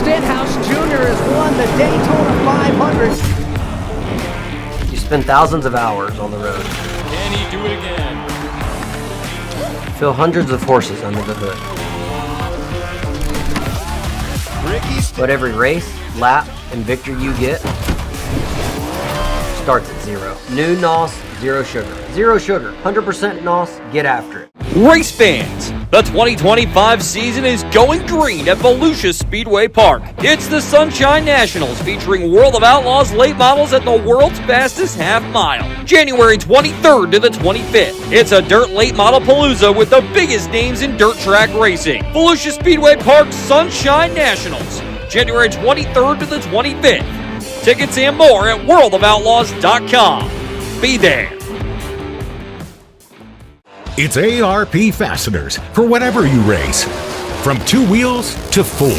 Stenhouse Jr. has won the Daytona 500. You spend thousands of hours on the road. Can he do it again? Feel hundreds of horses under the hood. But every race, lap, and victory you get starts at zero. New NOS, zero sugar. Zero sugar, 100% NOS, get after it. Race fans, the 2025 season is going green at Volusia Speedway Park. It's the Sunshine Nationals featuring World of Outlaws late models at the world's fastest half mile. January 23rd to the 25th. It's a dirt late model palooza with the biggest names in dirt track racing. Volusia Speedway Park Sunshine Nationals, January 23rd to the 25th. Tickets and more at worldofoutlaws.com. Be there. It's ARP Fasteners for whatever you race. From 2 wheels to 4.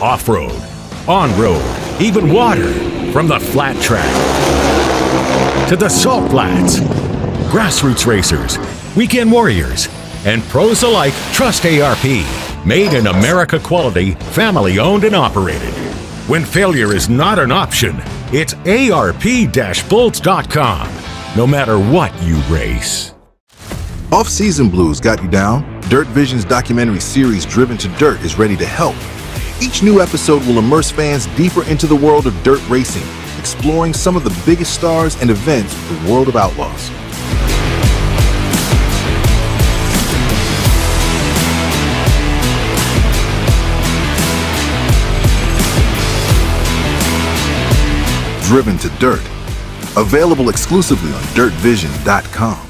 Off-road, on-road, even water. From the flat track to the salt flats. Grassroots racers, weekend warriors, and pros alike trust ARP. Made in America quality, family owned and operated. When failure is not an option, it's ARP-bolts.com. No matter what you race. Off-season blues got you down? Dirt Vision's documentary series Driven to Dirt is ready to help. Each new episode will immerse fans deeper into the world of dirt racing, exploring some of the biggest stars and events of the World of Outlaws. Driven to Dirt. Available exclusively on dirtvision.com.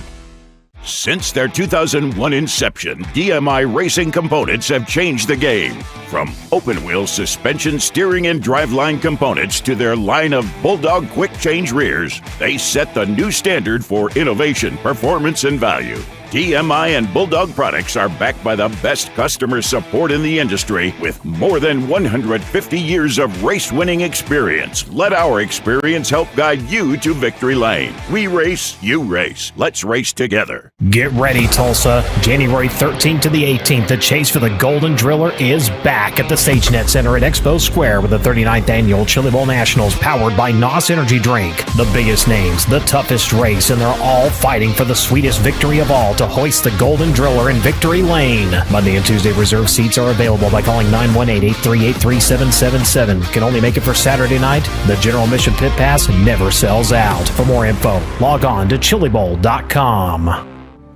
Since their 2001 inception, DMI Racing Components have changed the game. From open-wheel suspension, steering, and driveline components to their line of Bulldog Quick Change rears, they set the new standard for innovation, performance, and value. DMI and Bulldog products are backed by the best customer support in the industry with more than 150 years of race-winning experience. Let our experience help guide you to victory lane. We race, you race. Let's race together. Get ready, Tulsa. January 13th to the 18th, the chase for the Golden Driller is back at the SageNet Center at Expo Square with the 39th Annual Chili Bowl Nationals powered by NOS Energy Drink. The biggest names, the toughest race, and they're all fighting for the sweetest victory of all to hoist the Golden Driller in victory lane. Monday and Tuesday reserved seats are available by calling 918-838-3777. Can only make it for Saturday night. The General Mission Pit Pass never sells out. For more info, log on to chilibowl.com.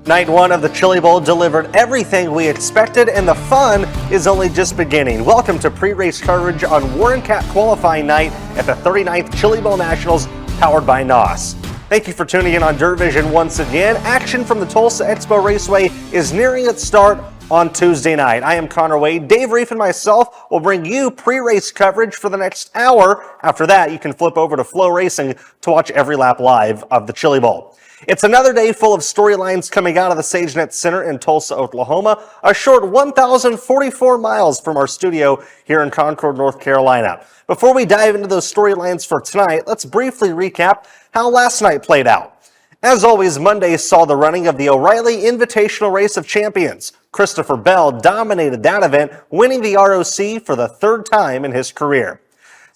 Night one of the Chili Bowl delivered everything we expected, and the fun is only just beginning. Welcome to pre-race coverage on Warren Cat qualifying night at the 39th Chili Bowl Nationals, powered by NOS. Thank you for tuning in on Dirt Vision once again. Action from the Tulsa Expo Raceway is nearing its start on Tuesday night. I am Connor Wade. Dave Rieff and myself will bring you pre-race coverage for the next hour. After that, you can flip over to Flow Racing to watch every lap live of the Chili Bowl. It's another day full of storylines coming out of the SageNet Center in Tulsa, Oklahoma, a short 1,044 miles from our studio here in Concord, North Carolina. Before we dive into those storylines for tonight, let's briefly recap how last night played out. As always, Monday saw the running of the O'Reilly Invitational Race of Champions. Christopher Bell dominated that event, winning the ROC for the third time in his career.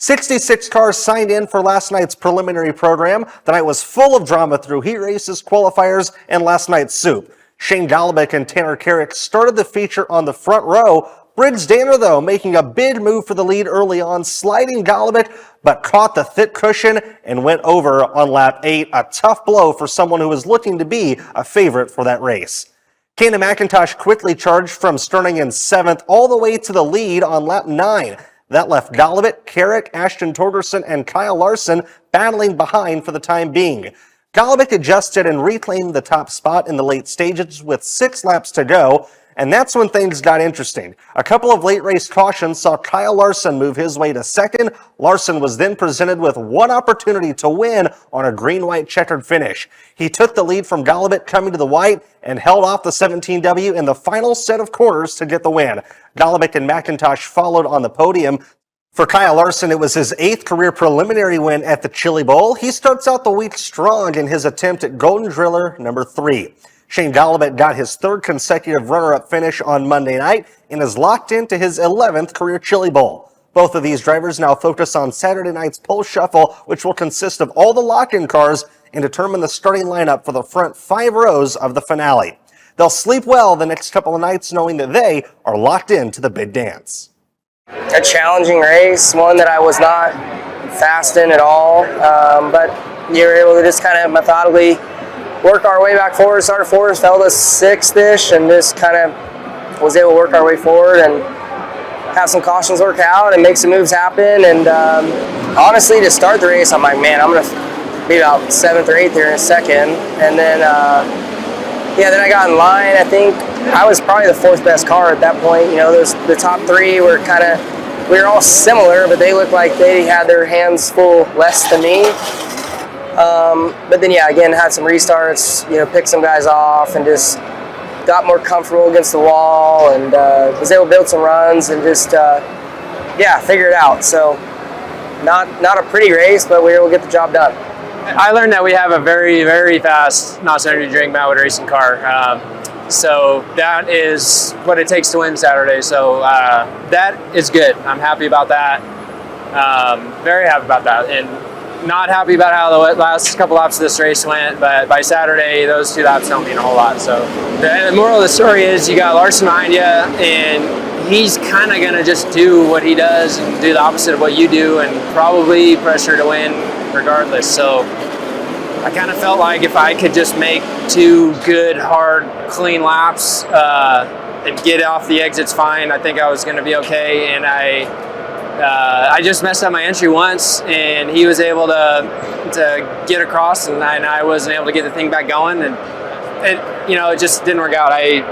66 cars signed in for last night's preliminary program. The night was full of drama through heat races, qualifiers, and last night's soup. Shane Golobic and Tanner Carrick started the feature on the front row. Briggs Danner, though, making a big move for the lead early on, sliding Golobic, but caught the thick cushion and went over on lap 8. A tough blow for someone who was looking to be a favorite for that race. Kanan McIntosh quickly charged from starting in 7th all the way to the lead on lap 9. That left Golobic, Carrick, Ashton Torgerson, and Kyle Larson battling behind for the time being. Golobic adjusted and reclaimed the top spot in the late stages with 6 laps to go, and that's when things got interesting. A couple of late race cautions saw Kyle Larson move his way to 2nd. Larson was then presented with one opportunity to win on a green-white checkered finish. He took the lead from Golobic coming to the white and held off the 17W in the final set of corners to get the win. Golobic and McIntosh followed on the podium. For Kyle Larson, it was his 8th career preliminary win at the Chili Bowl. He starts out the week strong in his attempt at Golden Driller number 3. Shane Gallibet got his third consecutive runner-up finish on Monday night and is locked into his 11th career Chili Bowl. Both of these drivers now focus on Saturday night's pole shuffle, which will consist of all the lock-in cars and determine the starting lineup for the front 5 rows of the finale. They'll sleep well the next couple of nights knowing that they are locked into the big dance. A challenging race, one that I was not fast in at all, but you were able to just kind of methodically work our way back forward, started fourth, fell to 6th-ish, and just kind of was able to work our way forward and have some cautions work out and make some moves happen. And honestly, to start the race, I'm like, man, I'm going to be about 7th or 8th here in a second. And then, then I got in line. I think I was probably the 4th best car at that point. You know, the top 3 were we were all similar, but they looked like they had their hands full less than me. But then, again, had some restarts, picked some guys off and just got more comfortable against the wall and was able to build some runs and just, figure it out. So not a pretty race, but we were able to get the job done. I learned that we have a very, very fast NOS Energy Drink Mallwood racing car. So that is what it takes to win Saturday. So that is good. I'm happy about that. Very happy about that. And not happy about how the last couple laps of this race went, but by Saturday, those 2 laps don't mean a whole lot. So the moral of the story is you got Larson behind you, and he's kind of going to just do what he does and do the opposite of what you do and probably pressure to win regardless. So I kind of felt like if I could just make 2 good, hard, clean laps and get off the exits fine, I think I was going to be okay. And I just messed up my entry once, and he was able to get across, and I wasn't able to get the thing back going, and it just didn't work out. I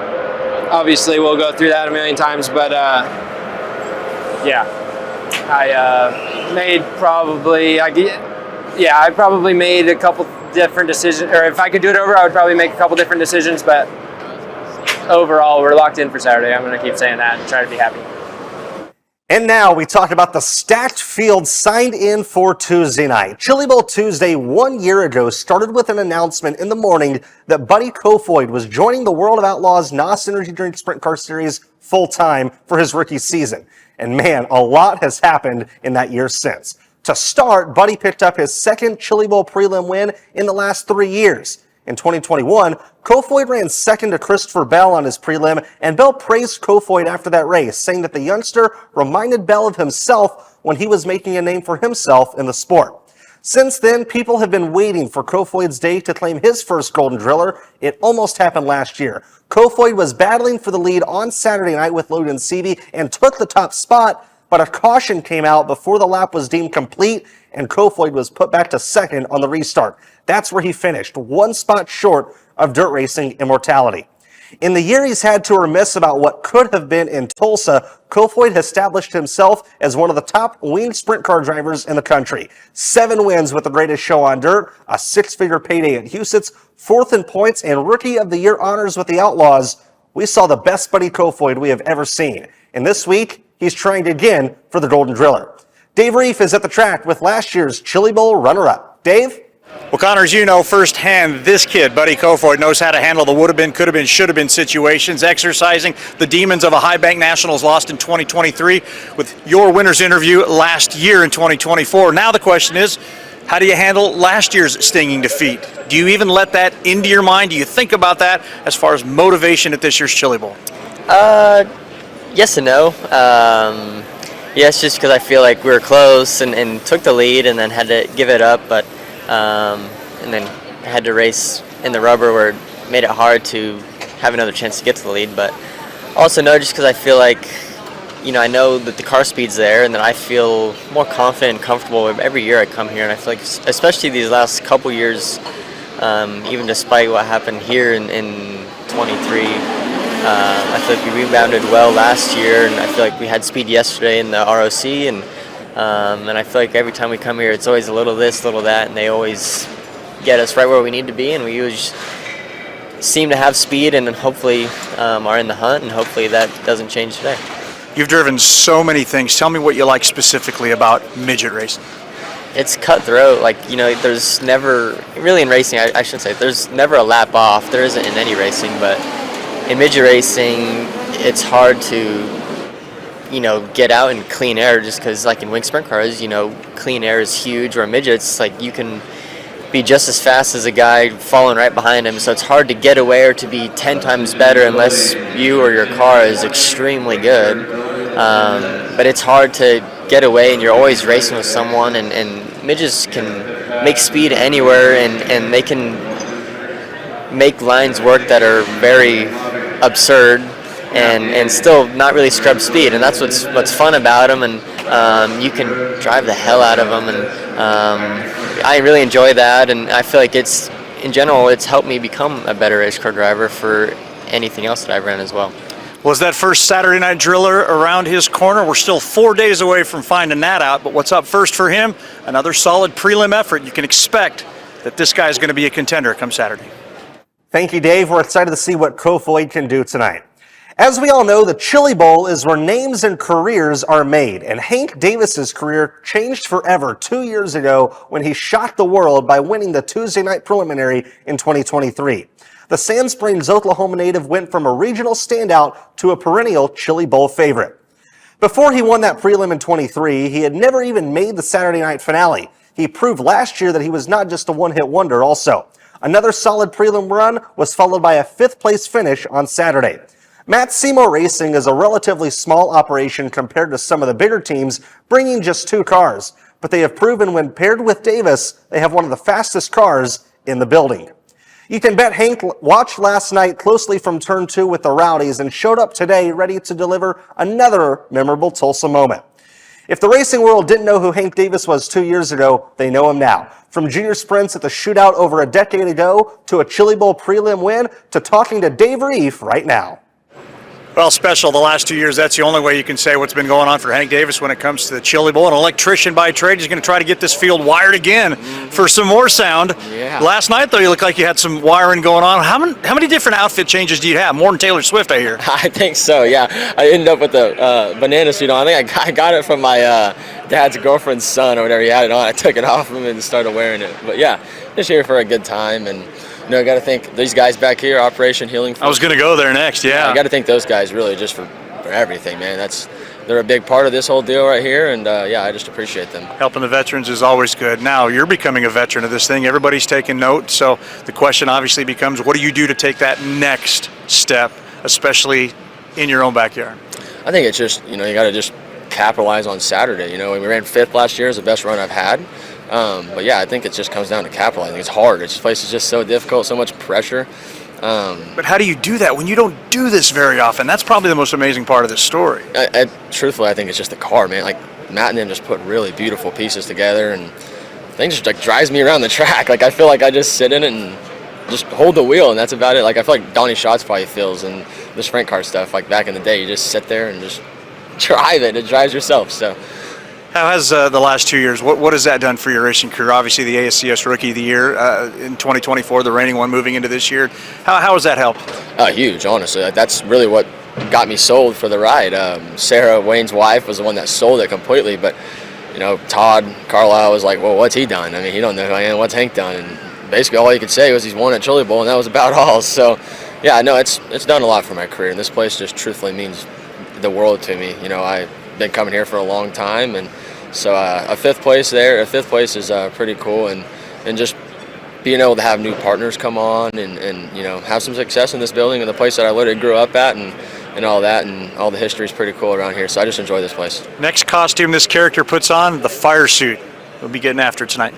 obviously will go through that a million times, but I probably made a couple different decisions, or if I could do it over, I would probably make a couple different decisions, but overall, we're locked in for Saturday. I'm going to keep saying that and try to be happy. And now we talk about the stacked field signed in for Tuesday night. Chili Bowl Tuesday 1 year ago started with an announcement in the morning that Buddy Kofoid was joining the World of Outlaws NOS Energy Drink Sprint Car Series full-time for his rookie season. And man, a lot has happened in that year since. To start, Buddy picked up his second Chili Bowl prelim win in the last 3 years. In 2021, Kofoid ran second to Christopher Bell on his prelim, and Bell praised Kofoid after that race, saying that the youngster reminded Bell of himself when he was making a name for himself in the sport. Since then, people have been waiting for Kofoid's day to claim his first Golden Driller. It almost happened last year. Kofoid was battling for the lead on Saturday night with Logan Seavey and took the top spot, but a caution came out before the lap was deemed complete, and Kofoid was put back to second on the restart. That's where he finished, 1 spot short of dirt racing immortality. In the year he's had to remiss about what could have been in Tulsa, Kofoid established himself as one of the top winged sprint car drivers in the country. 7 wins with the greatest show on dirt, a 6-figure payday at Huset's, 4th in points, and Rookie of the Year honors with the Outlaws. We saw the best Buddy Kofoid we have ever seen. And this week, he's trying again for the Golden Driller. Dave Rieff is at the track with last year's Chili Bowl runner-up. Dave? Well, Connor, as you know firsthand, this kid, Buddy Kofoid, knows how to handle the would have been, could have been, should have been situations, exercising the demons of a High Bank Nationals lost in 2023 with your winner's interview last year in 2024. Now the question is, how do you handle last year's stinging defeat? Do you even let that into your mind? Do you think about that as far as motivation at this year's Chili Bowl? Yes and no. Yes, just because I feel like we were close and took the lead and then had to give it up, but and then had to race in the rubber where it made it hard to have another chance to get to the lead. But also no, just because I feel like, I know that the car speed's there and that I feel more confident and comfortable every year I come here. And I feel like, especially these last couple years, even despite what happened here in 23, I feel like we rebounded well last year, and I feel like we had speed yesterday in the ROC, and I feel like every time we come here, it's always a little this, little that, and they always get us right where we need to be, and we always seem to have speed, and then hopefully are in the hunt, and hopefully that doesn't change today. You've driven so many things. Tell me what you like specifically about midget racing. it's cutthroat. Like, there's never really in racing. I shouldn't say there's never a lap off. There isn't in any racing, but in midget racing, it's hard to get out in clean air, just because like in wing sprint cars, clean air is huge. Or in midgets, like you can be just as fast as a guy following right behind him. So it's hard to get away or to be 10 times better unless you or your car is extremely good. But it's hard to get away, and you're always racing with someone. And midgets can make speed anywhere, and they can make lines work that are very absurd and still not really scrub speed. And that's what's fun about them. And you can drive the hell out of them. And I really enjoy that, and I feel like in general, it's helped me become a better race car driver for anything else that I've ran as well. Was that first Saturday night driller around his corner? We're still 4 days away from finding that out, but what's up first for him? Another solid prelim effort. You can expect that this guy is going to be a contender come Saturday. Thank you, Dave. We're excited to see what Kofoid can do tonight. As we all know, the Chili Bowl is where names and careers are made, and Hank Davis's career changed forever 2 years ago when he shocked the world by winning the Tuesday night preliminary in 2023. The Sand Springs, Oklahoma native went from a regional standout to a perennial Chili Bowl favorite. Before he won that prelim in 23, he had never even made the Saturday night finale. He proved last year that he was not just a one-hit wonder also. Another solid prelim run was followed by a fifth-place finish on Saturday. Matt Seymour Racing is a relatively small operation compared to some of the bigger teams, bringing just 2 cars. But they have proven when paired with Davis, they have one of the fastest cars in the building. You can bet Hank watched last night closely from turn 2 with the Rowdies and showed up today ready to deliver another memorable Tulsa moment. If the racing world didn't know who Hank Davis was 2 years ago, they know him now. From junior sprints at the shootout over a decade ago, to a Chili Bowl prelim win, to talking to Dave Rieff right now. Well, special the last 2 years. That's the only way you can say what's been going on for Hank Davis when it comes to the Chili Bowl. An electrician by trade. He's going to try to get this field wired again for some more sound. Yeah. Last night, though, you looked like you had some wiring going on. How many different outfit changes do you have? More than Taylor Swift, I hear. I think so, yeah. I ended up with the banana suit on. I think I got it from my dad's girlfriend's son or whatever. He had it on. I took it off him and started wearing it. But yeah, just here for a good time. And I got to thank these guys back here, Operation Healing. I was going to go there next, yeah. I got to thank those guys really just for everything, man. They're a big part of this whole deal right here, and I just appreciate them. Helping the veterans is always good. Now, you're becoming a veteran of this thing. Everybody's taking note, so the question obviously becomes, what do you do to take that next step, especially in your own backyard? I think it's just, you got to just capitalize on Saturday. We ran 5th last year. It's the best run I've had. But yeah, I think it just comes down to capitalizing. It's hard. This place is just so difficult, so much pressure. But how do you do that when you don't do this very often? That's probably the most amazing part of this story. Truthfully, I think it's just the car, man. Like Matt and them just put really beautiful pieces together, and things just like drives me around the track. Like I feel like I just sit in it and just hold the wheel, and that's about it. Like I feel like Donnie Schatz probably feels in the sprint car stuff. Like back in the day, you just sit there and just drive it. It drives yourself. So. How has the last 2 years, what has that done for your racing career? Obviously the ASCS Rookie of the Year in 2024, the reigning one moving into this year. How has that helped? Huge, honestly. That's really what got me sold for the ride. Sarah, Wayne's wife, was the one that sold it completely, but Todd Carlisle was like, well, what's he done? I mean, he don't know who I am. What's Hank done? And basically all he could say was he's won at Chili Bowl, and that was about all. So, yeah, no, it's done a lot for my career, and this place just truthfully means the world to me. I've been coming here for a long time, and so a 5th place there, a 5th place is pretty cool, and just being able to have new partners come on and have some success in this building and the place that I literally grew up at and all that, and all the history is pretty cool around here. So I just enjoy this place. Next costume this character puts on, the fire suit. We'll be getting after tonight.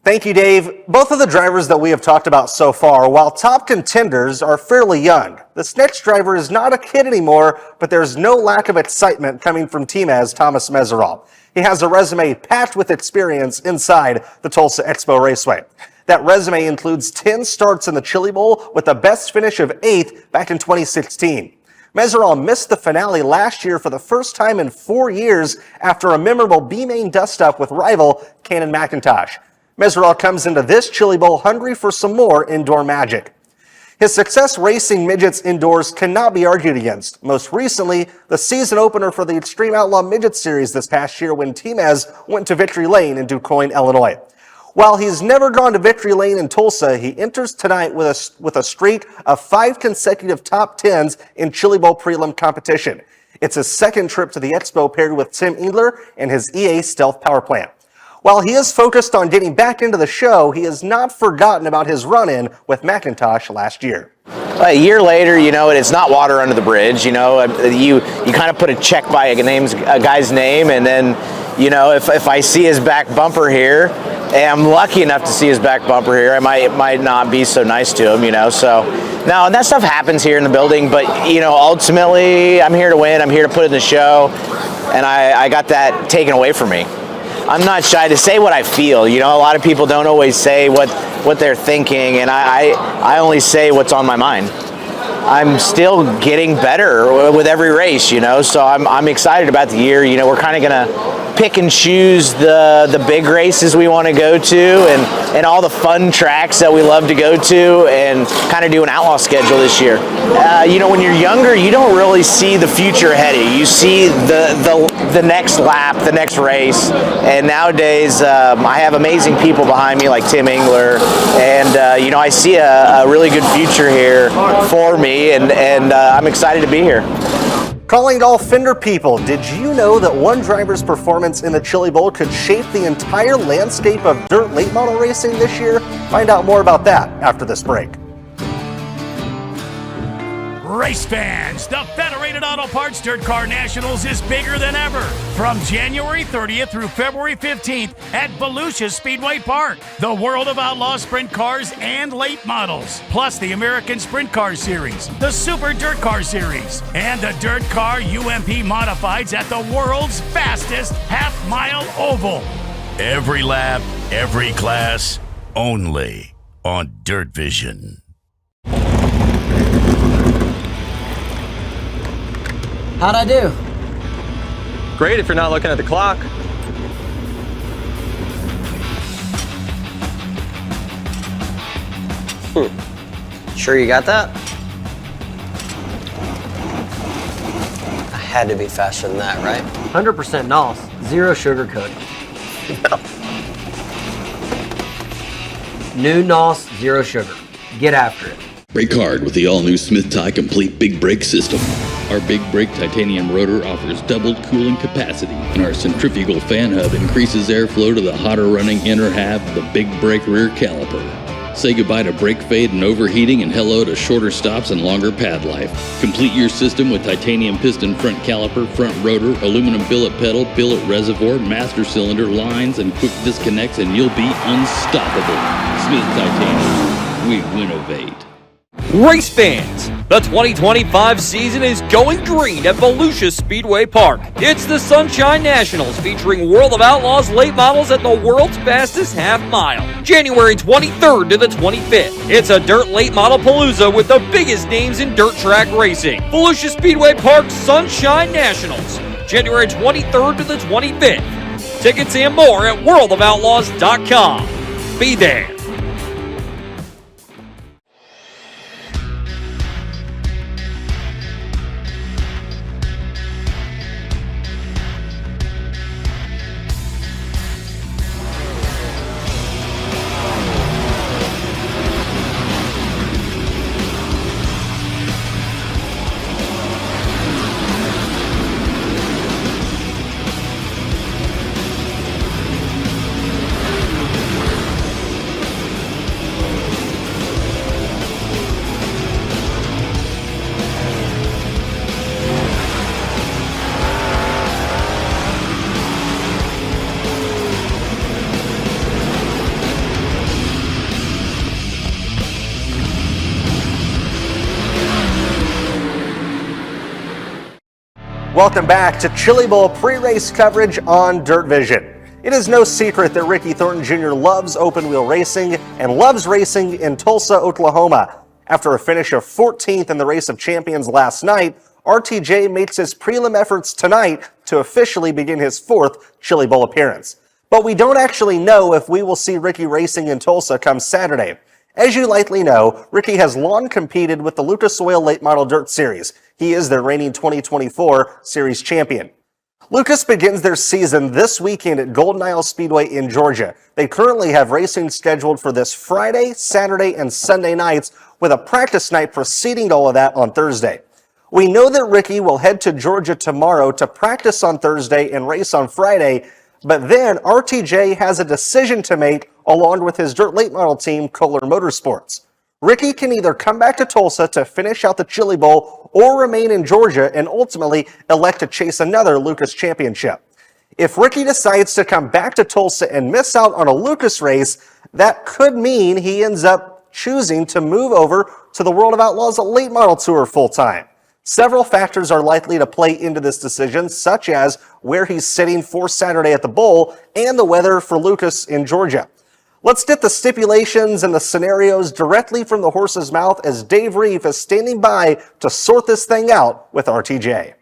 Thank you, Dave. Both of the drivers that we have talked about so far, while top contenders, are fairly young. This next driver is not a kid anymore, but there's no lack of excitement coming from Teamaz Thomas Meserol. He has a resume packed with experience inside the Tulsa Expo Raceway. That resume includes 10 starts in the Chili Bowl with a best finish of 8th back in 2016. Meserol missed the finale last year for the first time in 4 years after a memorable B-main dust-up with rival Cannon McIntosh. Meserol comes into this Chili Bowl hungry for some more indoor magic. His success racing midgets indoors cannot be argued against. Most recently, the season opener for the Extreme Outlaw Midget Series this past year when Timez went to Victory Lane in DuQuoin, Illinois. While he's never gone to Victory Lane in Tulsa, he enters tonight with a streak of 5 consecutive top 10s in Chili Bowl prelim competition. It's his second trip to the Expo paired with Tim Engler and his EA Stealth Power Plant. While he is focused on getting back into the show, he has not forgotten about his run-in with McIntosh last year. A year later, it's not water under the bridge. You kind of put a check by a guy's name, and then, if I see his back bumper here, and I'm lucky enough to see his back bumper here, I might not be so nice to him, So, no, and that stuff happens here in the building, but, ultimately, I'm here to win. I'm here to put in the show, and I got that taken away from me. I'm not shy to say what I feel. A lot of people don't always say what they're thinking, and I only say what's on my mind. I'm still getting better with every race, so I'm excited about the year. We're kind of going to pick and choose the big races we want to go to and all the fun tracks that we love to go to and kind of do an outlaw schedule this year. When you're younger, you don't really see the future ahead of you. You see the next lap, the next race, and nowadays I have amazing people behind me like Tim Engler, and I see a really good future here for me, and I'm excited to be here. Calling it all Fender people, did you know that one driver's performance in the Chili Bowl could shape the entire landscape of dirt late model racing this year? Find out more about that after this break. Race fans, the Federated Auto Parts Dirt Car Nationals is bigger than ever. From January 30th through February 15th at Volusia Speedway Park. The World of Outlaw Sprint Cars and Late Models, plus the American Sprint Car Series, the Super Dirt Car Series, and the Dirt Car UMP Modifieds at the world's fastest half-mile oval. Every lap, every class, only on Dirt Vision. How'd I do? Great if you're not looking at the clock. Sure you got that? I had to be faster than that, right? 100% NOS, zero sugar coating. New NOS, zero sugar. Get after it. Brake hard with the all-new Smith Tie Complete Big Brake System. Our Big Brake titanium rotor offers doubled cooling capacity, and our centrifugal fan hub increases airflow to the hotter running inner half of the Big Brake rear caliper. Say goodbye to brake fade and overheating and hello to shorter stops and longer pad life. Complete your system with titanium piston front caliper, front rotor, aluminum billet pedal, billet reservoir, master cylinder, lines, and quick disconnects, and you'll be unstoppable. Smith Titanium. We winnovate. Race fans, the 2025 season is going green at Volusia Speedway Park. It's the Sunshine Nationals featuring World of Outlaws late models at the world's fastest half mile. January 23rd to the 25th. It's a dirt late model palooza with the biggest names in dirt track racing. Volusia Speedway Park Sunshine Nationals, January 23rd to the 25th. Tickets and more at worldofoutlaws.com. Be there. Welcome back to Chili Bowl pre-race coverage on Dirt Vision. It is no secret that Ricky Thornton Jr. loves open wheel racing and loves racing in Tulsa, Oklahoma. After a finish of 14th in the Race of Champions last night, RTJ makes his prelim efforts tonight to officially begin his 4th Chili Bowl appearance. But we don't actually know if we will see Ricky racing in Tulsa come Saturday. As you likely know, Ricky has long competed with the Lucas Oil Late Model Dirt Series. He is their reigning 2024 Series champion. Lucas begins their season this weekend at Golden Isle Speedway in Georgia. They currently have racing scheduled for this Friday, Saturday, and Sunday nights, with a practice night preceding all of that on Thursday. We know that Ricky will head to Georgia tomorrow to practice on Thursday and race on Friday, but then RTJ has a decision to make along with his dirt late model team, Kohler Motorsports. Ricky can either come back to Tulsa to finish out the Chili Bowl or remain in Georgia and ultimately elect to chase another Lucas championship. If Ricky decides to come back to Tulsa and miss out on a Lucas race, that could mean he ends up choosing to move over to the World of Outlaws Late Model Tour full-time. Several factors are likely to play into this decision, such as where he's sitting for Saturday at the Bowl and the weather for Lucas in Georgia. Let's get the stipulations and the scenarios directly from the horse's mouth as Dave Rieff is standing by to sort this thing out with RTJ.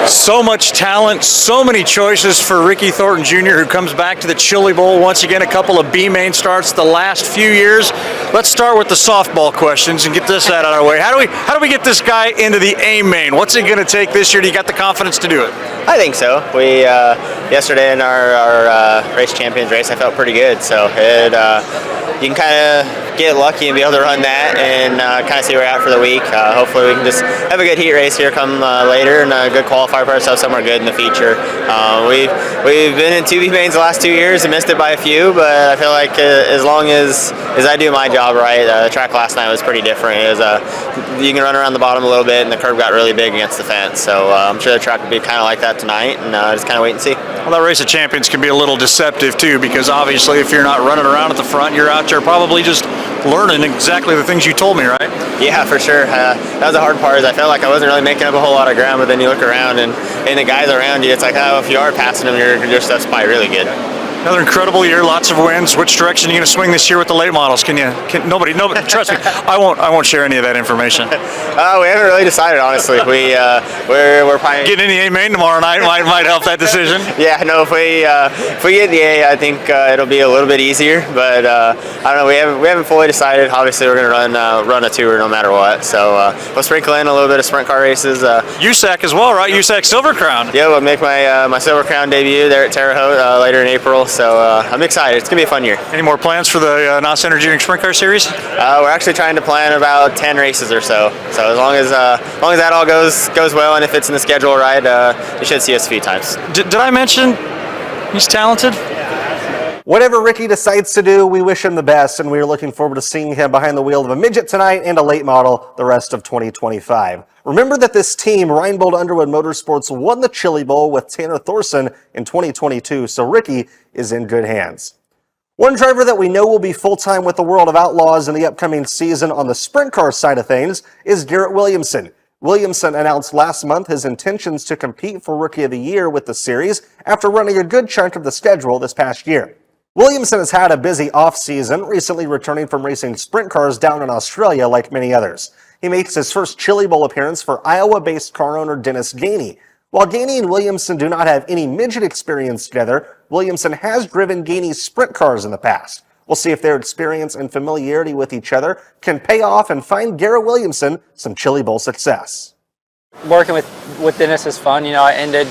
So much talent, so many choices for Ricky Thornton Jr., who comes back to the Chili Bowl. Once again, a couple of B-main starts the last few years. Let's start with the softball questions and get this out of our way. How do we get this guy into the A-main? What's it going to take this year? Do you got the confidence to do it? I think so. We yesterday in our race champions race, I felt pretty good. So you can kind of get lucky and be able to run that and kind of see where we're at for the week. Hopefully we can just have a good heat race here come later and a good qualifier for ourselves somewhere good in the feature. We've been in 2 B-mains the last 2 years and missed it by a few, but I feel like as long as I do my job right, the track last night was pretty different. It was you can run around the bottom a little bit and the curve got really big against the fence. So I'm sure the track will be kind of like that tonight, and just kind of wait and see. Well, that race of champions can be a little deceptive too, because obviously if you're not running around at the front, you're out there probably just learning exactly the things you told me, right? Yeah, for sure. That was the hard part. Is I felt like I wasn't really making up a whole lot of ground, but then you look around and the guys around you, it's like, oh, if you are passing them, your stuff's probably really good. Another incredible year, lots of wins. Which direction are you going to swing this year with the late models? Nobody, trust me, I won't share any of that information. We haven't really decided, honestly. We're probably getting in the A-main tomorrow night might help that decision. Yeah, no, if we get the A, I think it'll be a little bit easier. But I don't know, we haven't fully decided. Obviously, we're going to run a tour no matter what. So we'll sprinkle in a little bit of sprint car races. USAC as well, right? USAC Silver Crown. Yeah, we'll make my Silver Crown debut there at Terre Haute later in April. So I'm excited. It's going to be a fun year. Any more plans for the NOS Energy Drink Sprint Car Series? We're actually trying to plan about 10 races or so. So as long as that all goes well and if it's in the schedule right, you should see us a few times. Did I mention he's talented? Whatever Ricky decides to do, we wish him the best, and we are looking forward to seeing him behind the wheel of a midget tonight and a late model the rest of 2025. Remember that this team, Reinbold Underwood Motorsports, won the Chili Bowl with Tanner Thorson in 2022, so Ricky is in good hands. One driver that we know will be full-time with the World of Outlaws in the upcoming season on the sprint car side of things is Garrett Williamson. Williamson announced last month his intentions to compete for Rookie of the Year with the series after running a good chunk of the schedule this past year. Williamson has had a busy off-season, recently returning from racing sprint cars down in Australia like many others. He makes his first Chili Bowl appearance for Iowa-based car owner Dennis Gainey. While Gainey and Williamson do not have any midget experience together, Williamson has driven Gainey's sprint cars in the past. We'll see if their experience and familiarity with each other can pay off and find Garrett Williamson some Chili Bowl success. Working with Dennis is fun. You know, I ended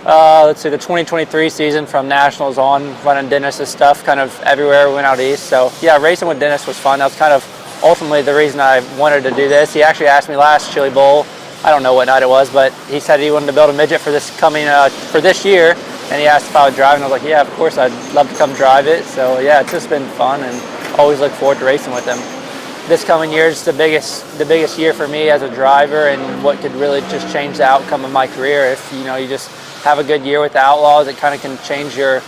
the 2023 season from Nationals on running Dennis's stuff kind of everywhere we went out east. So yeah, racing with Dennis was fun. That was kind of ultimately the reason I wanted to do this. He actually asked me last Chili Bowl, I don't know what night it was, but he said he wanted to build a midget for this for this year, and he asked if I would drive, and I was like, yeah, of course, I'd love to come drive it. So yeah, it's just been fun, and always look forward to racing with him. This coming year is the biggest year for me as a driver, and what could really just change the outcome of my career. If you just have a good year with the Outlaws, it kind of can change your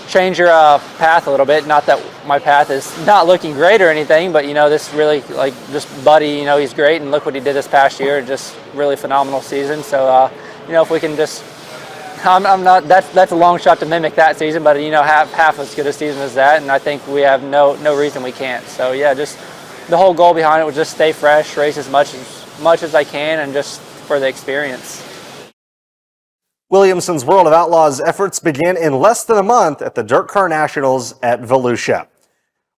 path a little bit. Not that my path is not looking great or anything, but this really, like, just Buddy, he's great, and look what he did this past year, just really phenomenal season. So if we can just, I'm not, that's a long shot to mimic that season, but half as good a season as that, and I think we have no reason we can't. So yeah, just the whole goal behind it was just stay fresh, race as much as I can, and just for the experience. Williamson's World of Outlaws efforts begin in less than a month at the Dirt Car Nationals at Volusia.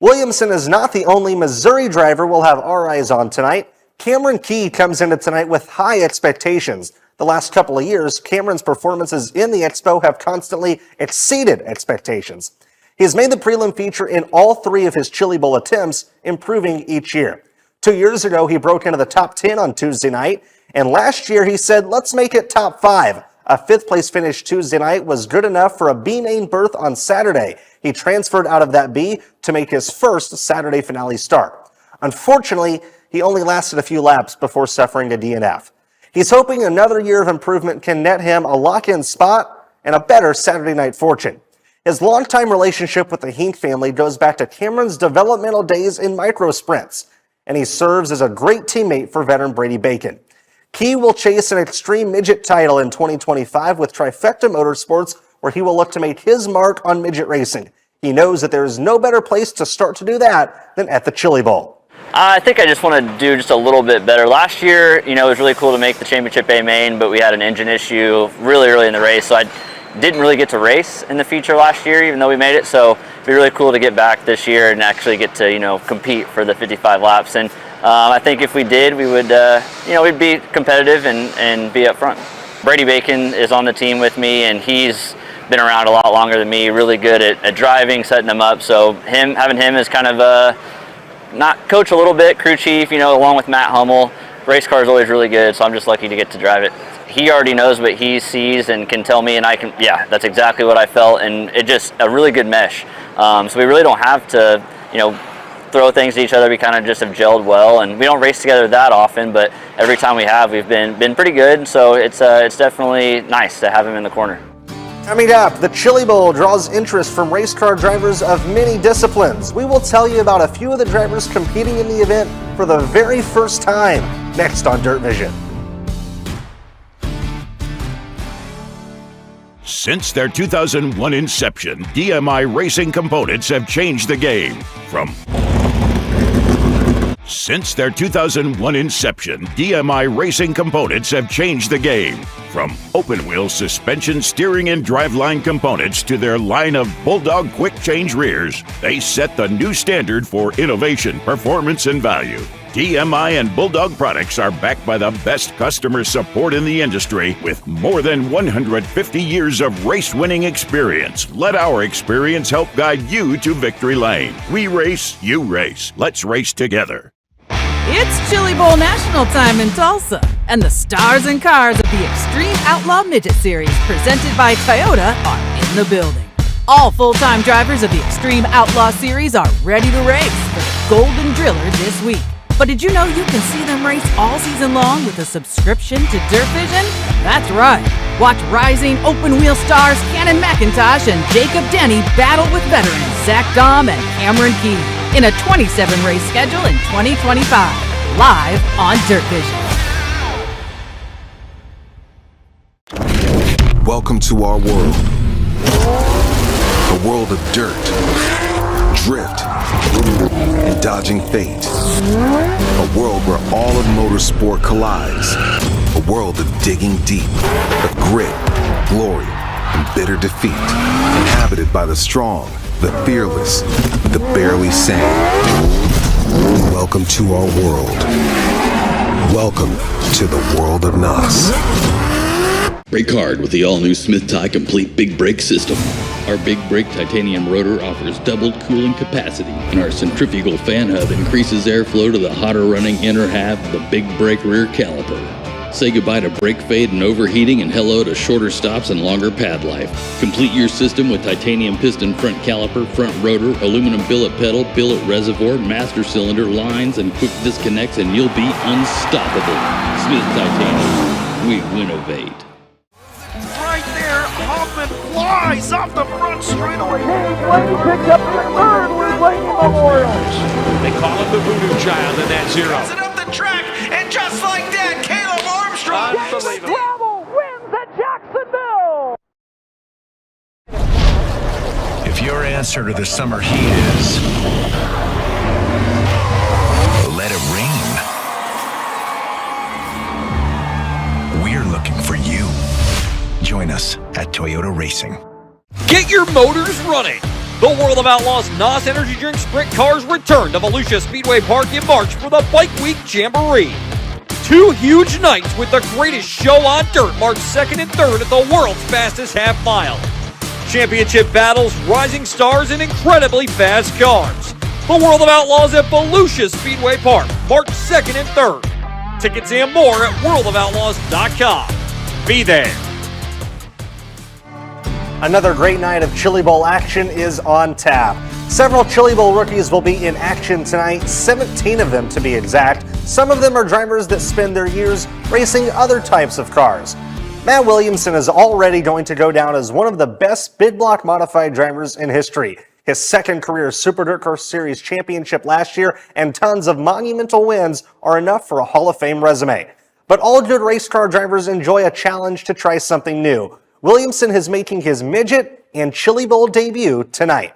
Williamson is not the only Missouri driver we'll have our eyes on tonight. Cameron Key comes into tonight with high expectations. The last couple of years, Cameron's performances in the Expo have constantly exceeded expectations. He has made the prelim feature in all 3 of his Chili Bowl attempts, improving each year. 2 years ago, he broke into the top 10 on Tuesday night, and last year he said, let's make it top 5. A 5th place finish Tuesday night was good enough for a B main berth on Saturday. He transferred out of that B to make his first Saturday finale start. Unfortunately, he only lasted a few laps before suffering a DNF. He's hoping another year of improvement can net him a lock-in spot and a better Saturday night fortune. His longtime relationship with the Hink family goes back to Cameron's developmental days in micro sprints, and he serves as a great teammate for veteran Brady Bacon. Key will chase an Extreme Midget title in 2025 with Trifecta Motorsports, where he will look to make his mark on midget racing. He knows that there is no better place to start to do that than at the Chili Bowl. I think I just want to do just a little bit better. Last year, it was really cool to make the Championship A main, but we had an engine issue really early in the race, so I didn't really get to race in the feature last year, even though we made it. So it'd be really cool to get back this year and actually get to, compete for the 55 laps. And I think if we did, we would, we'd be competitive and be up front. Brady Bacon is on the team with me, and he's been around a lot longer than me, really good at driving, setting them up. So having him as kind of not coach a little bit, crew chief, along with Matt Hummel. Race car is always really good, so I'm just lucky to get to drive it. He already knows what he sees and can tell me, and I can, that's exactly what I felt, and it just a really good mesh. So we really don't have to, throw things at each other. We kind of just have gelled well, and we don't race together that often, but every time we have, we've been pretty good. So it's definitely nice to have him in the corner. Coming up, the Chili Bowl draws interest from race car drivers of many disciplines. We will tell you about a few of the drivers competing in the event for the very first time, next on Dirt Vision. Since their 2001 inception, DMI Racing Components have changed the game. Since their 2001 inception, DMI Racing Components have changed the game. From open-wheel suspension, steering, and driveline components to their line of Bulldog quick change rears, they set the new standard for innovation, performance, and value. DMI and Bulldog products are backed by the best customer support in the industry with more than 150 years of race-winning experience. Let our experience help guide you to victory lane. We race, you race. Let's race together. It's Chili Bowl National time in Tulsa, and the stars and cars of the Extreme Outlaw Midget Series presented by Toyota are in the building. All full-time drivers of the Extreme Outlaw Series are ready to race for the Golden Driller this week. But did you know you can see them race all season long with a subscription to Dirt Vision? That's right. Watch rising open-wheel stars Cannon McIntosh and Jacob Denny battle with veterans Zach Dahm and Cameron Key in a 27-race schedule in 2025, live on Dirt Vision. Welcome to our world. A world of dirt, drift, and dodging fate. A world where all of motorsport collides. A world of digging deep, of grit, glory, and bitter defeat. Inhabited by the strong, the fearless, the barely sane. Welcome to our world. Welcome to the world of NOS. Brake hard with the all-new Smith Tie Complete Big Brake System. Our Big Brake titanium rotor offers doubled cooling capacity, and our centrifugal fan hub increases airflow to the hotter running inner half of the Big Brake rear caliper. Say goodbye to brake fade and overheating and hello to shorter stops and longer pad life. Complete your system with titanium piston front caliper, front rotor, aluminum billet pedal, billet reservoir, master cylinder, lines, and quick disconnects, and you'll be unstoppable. Smith Titanium. We winnovate. Right there, Hoffman flies off the front straightaway. Lane picked up the third with Lane Memorial. They call him the voodoo child in that zero. It up the track, and just like that, Caleb Armstrong. Unbelievable. Travel wins at Jacksonville. If your answer to the summer heat is let it rain, we're looking for you. Join us at Toyota Racing. Get your motors running. The World of Outlaws NOS Energy Drink Sprint Cars return to Volusia Speedway Park in March for the Bike Week Jamboree. 2 huge nights with the greatest show on dirt, March 2nd and 3rd at the world's fastest half mile. Championship battles, rising stars, and incredibly fast cars. The World of Outlaws at Volusia Speedway Park, March 2nd and 3rd. Tickets and more at worldofoutlaws.com. Be there. Another great night of Chili Bowl action is on tap. Several Chili Bowl rookies will be in action tonight, 17 of them to be exact. Some of them are drivers that spend their years racing other types of cars. Matt Williamson is already going to go down as one of the best big block modified drivers in history. His second career Super Dirt Car Series championship last year and tons of monumental wins are enough for a Hall of Fame resume. But all good race car drivers enjoy a challenge to try something new. Williamson is making his midget and Chili Bowl debut tonight.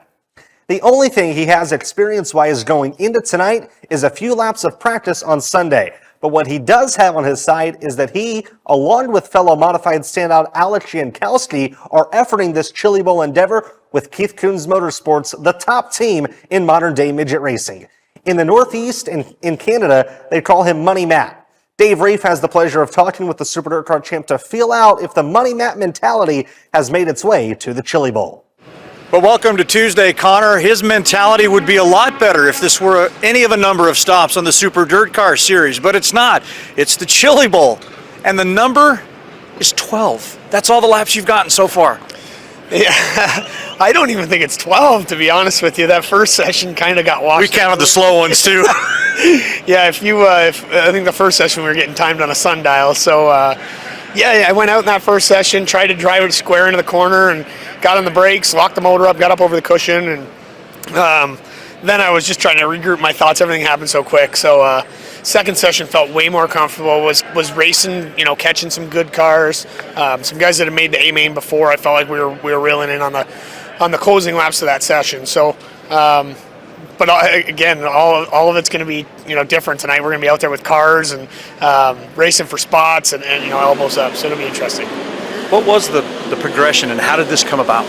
The only thing he has experience-wise going into tonight is a few laps of practice on Sunday. But what he does have on his side is that he, along with fellow modified standout Alex Jankowski, are efforting this Chili Bowl endeavor with Keith Kunz Motorsports, the top team in modern-day midget racing. In the Northeast and in Canada, they call him Money Matt. Dave Rieff has the pleasure of talking with the Super Dirt Car champ to feel out if the Money Matt mentality has made its way to the Chili Bowl. But welcome to Tuesday, Connor. His mentality would be a lot better if this were any of a number of stops on the Super Dirt Car Series, but it's not. It's the Chili Bowl, and the number is 12. That's all the laps you've gotten so far. Yeah, I don't even think it's 12, to be honest with you. That first session kind of got washed. We counted the slow ones, too. Yeah, I think the first session we were getting timed on a sundial, so yeah, I went out in that first session, tried to drive it square into the corner and got on the brakes, locked the motor up, got up over the cushion, and then I was just trying to regroup my thoughts. Everything happened so quick. So second session felt way more comfortable, was racing, catching some good cars, some guys that had made the A-main before. I felt like we were reeling in on the closing laps of that session. So but again, all of it's going to be different tonight. We're going to be out there with cars and racing for spots and elbows up. So it'll be interesting. What was the progression and how did this come about?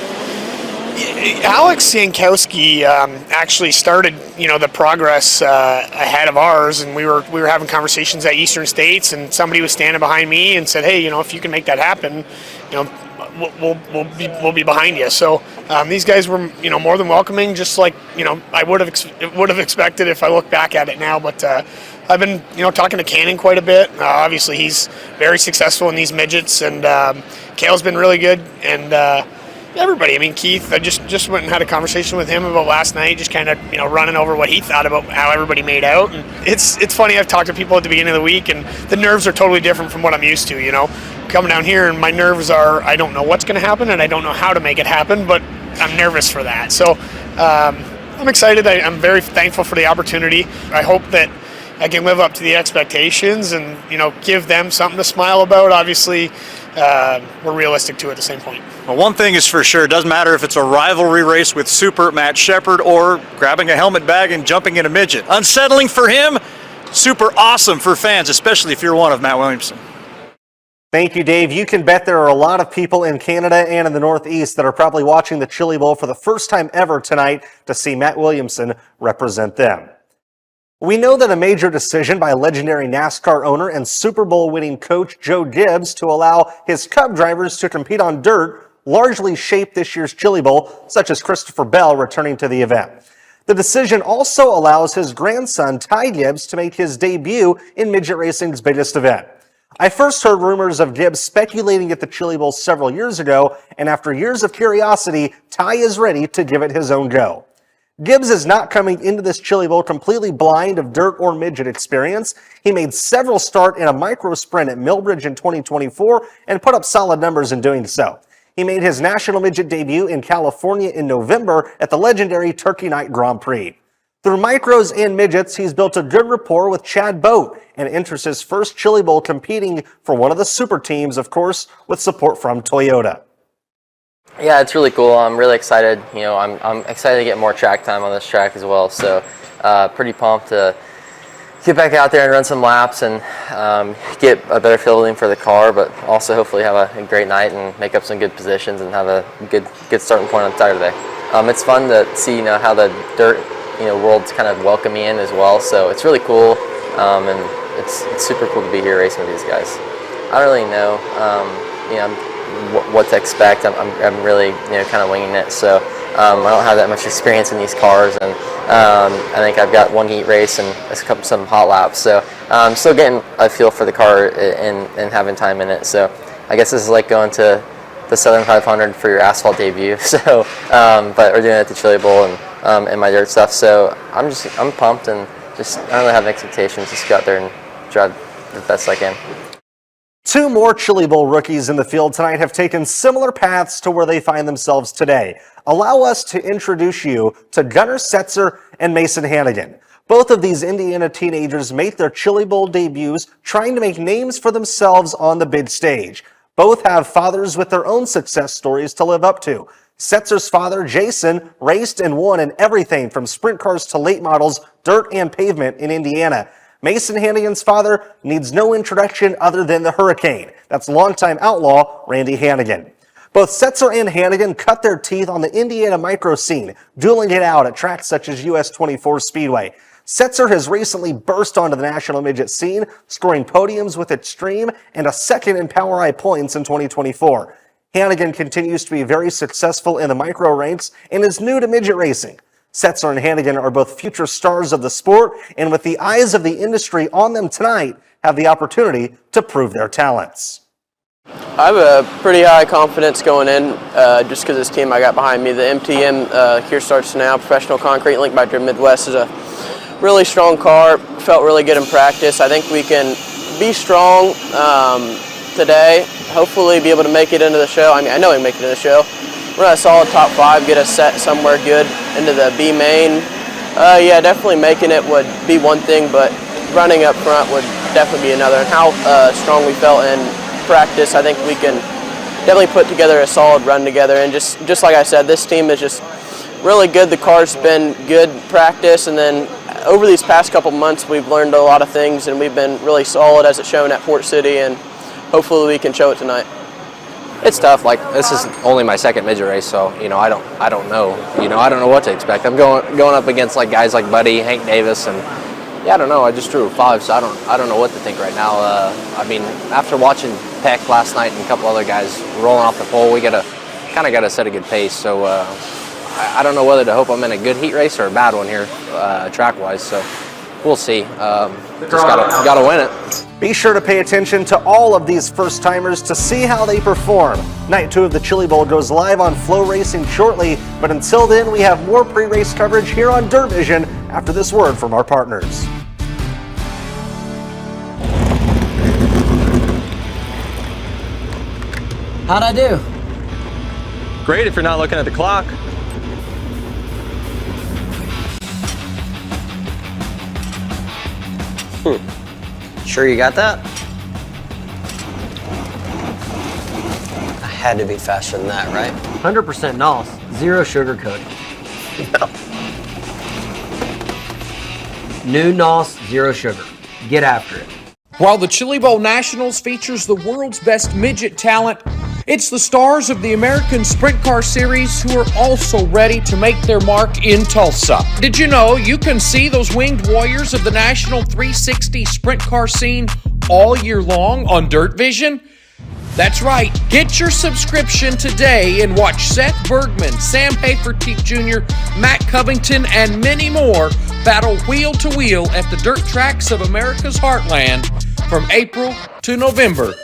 Alex Jankowski actually started, the progress ahead of ours, and we were having conversations at Eastern States, and somebody was standing behind me and said, "Hey, if you can make that happen, we'll be behind you." So these guys were, more than welcoming, just like I would have expected if I look back at it now. But I've been talking to Cannon quite a bit. Obviously, he's very successful in these midgets, and Kale's been really good, and everybody. I mean, Keith, I just went and had a conversation with him about last night, just kind of running over what he thought about how everybody made out. And it's funny. I've talked to people at the beginning of the week, and the nerves are totally different from what I'm used to. Coming down here, and my nerves are I don't know what's going to happen, and I don't know how to make it happen, but I'm nervous for that. So I'm excited. I'm very thankful for the opportunity. I hope that I can live up to the expectations and give them something to smile about. Obviously, we're realistic too at the same point. Well, one thing is for sure, it doesn't matter if it's a rivalry race with Super Matt Shepard or grabbing a helmet bag and jumping in a midget. Unsettling for him, super awesome for fans, especially if you're one of Matt Williamson. Thank you, Dave. You can bet there are a lot of people in Canada and in the Northeast that are probably watching the Chili Bowl for the first time ever tonight to see Matt Williamson represent them. We know that a major decision by legendary NASCAR owner and Super Bowl winning coach Joe Gibbs to allow his Cub drivers to compete on dirt largely shaped this year's Chili Bowl, such as Christopher Bell returning to the event. The decision also allows his grandson Ty Gibbs to make his debut in midget racing's biggest event. I first heard rumors of Gibbs speculating at the Chili Bowl several years ago, and after years of curiosity, Ty is ready to give it his own go. Gibbs is not coming into this Chili Bowl completely blind of dirt or midget experience. He made several starts in a micro sprint at Millbridge in 2024 and put up solid numbers in doing so. He made his national midget debut in California in November at the legendary Turkey Night Grand Prix. Through micros and midgets, he's built a good rapport with Chad Boat and enters his first Chili Bowl competing for one of the super teams, of course, with support from Toyota. Yeah, it's really cool. I'm really excited. I'm excited to get more track time on this track as well. So pretty pumped to get back out there and run some laps and get a better feeling for the car, but also hopefully have a great night and make up some good positions and have a good starting point on Saturday. it's fun to see how the dirt world's kind of welcome me in as well. So it's really cool, and it's super cool to be here racing with these guys. I don't really know what to expect. I'm really kind of winging it. So I don't have that much experience in these cars, and I think I've got one heat race and some hot laps. So I'm still getting a feel for the car and having time in it. So I guess this is like going to the Southern 500 for your asphalt debut. So, but we're doing it at the Chili Bowl and my dirt stuff. So I'm pumped and I don't really have expectations. Just go out there and drive the best I can. Two more Chili Bowl rookies in the field tonight have taken similar paths to where they find themselves today. Allow us to introduce you to Gunnar Setzer and Mason Hannigan. Both of these Indiana teenagers made their Chili Bowl debuts trying to make names for themselves on the big stage. Both have fathers with their own success stories to live up to. Setzer's father, Jason, raced and won in everything from sprint cars to late models, dirt and pavement in Indiana. Mason Hannigan's father needs no introduction other than the Hurricane. That's longtime outlaw Randy Hannigan. Both Setzer and Hannigan cut their teeth on the Indiana micro scene, dueling it out at tracks such as US 24 Speedway. Setzer has recently burst onto the national midget scene, scoring podiums with Extreme and a second in PowerEye points in 2024. Hannigan continues to be very successful in the micro ranks and is new to midget racing. Setzer and Hannigan are both future stars of the sport, and with the eyes of the industry on them tonight, have the opportunity to prove their talents. I have a pretty high confidence going in, just because this team I got behind me. The MTM Here Starts Now Professional Concrete Link by Dream Midwest is a really strong car. Felt really good in practice. I think we can be strong today. Hopefully be able to make it into the show. I mean, I know we can make it into the show. Run a solid top 5, get us set somewhere good into the B main. Yeah, definitely making it would be one thing, but running up front would definitely be another. And how strong we felt in practice, I think we can definitely put together a solid run together. And just like I said, this team is just really good. The car's been good practice, and then over these past couple months, we've learned a lot of things, and we've been really solid as it's shown at Port City, and hopefully we can show it tonight. It's tough. Like, this is only my second midget race, so I don't know. I don't know what to expect. I'm going up against like guys like Buddy, Hank Davis, and yeah, I don't know. I just drew a 5, so I don't know what to think right now. I mean, after watching Peck last night and a couple other guys rolling off the pole, we gotta set a good pace. So I don't know whether to hope I'm in a good heat race or a bad one here, track-wise. So we'll see. Just gotta win it. Be sure to pay attention to all of these first-timers to see how they perform. Night 2 of the Chili Bowl goes live on Flow Racing shortly, but until then, we have more pre-race coverage here on Dirt Vision after this word from our partners. How'd I do? Great if you're not looking at the clock. Sure you got that? I had to be faster than that, right? 100% NOS, zero sugar coating. New NOS, zero sugar. Get after it. While the Chili Bowl Nationals features the world's best midget talent, it's the stars of the American Sprint Car Series who are also ready to make their mark in Tulsa. Did you know you can see those winged warriors of the National 360 Sprint Car scene all year long on Dirt Vision? That's right. Get your subscription today and watch Seth Bergman, Sam Hafertepe Jr., Matt Covington, and many more battle wheel to wheel at the dirt tracks of America's heartland from April to November,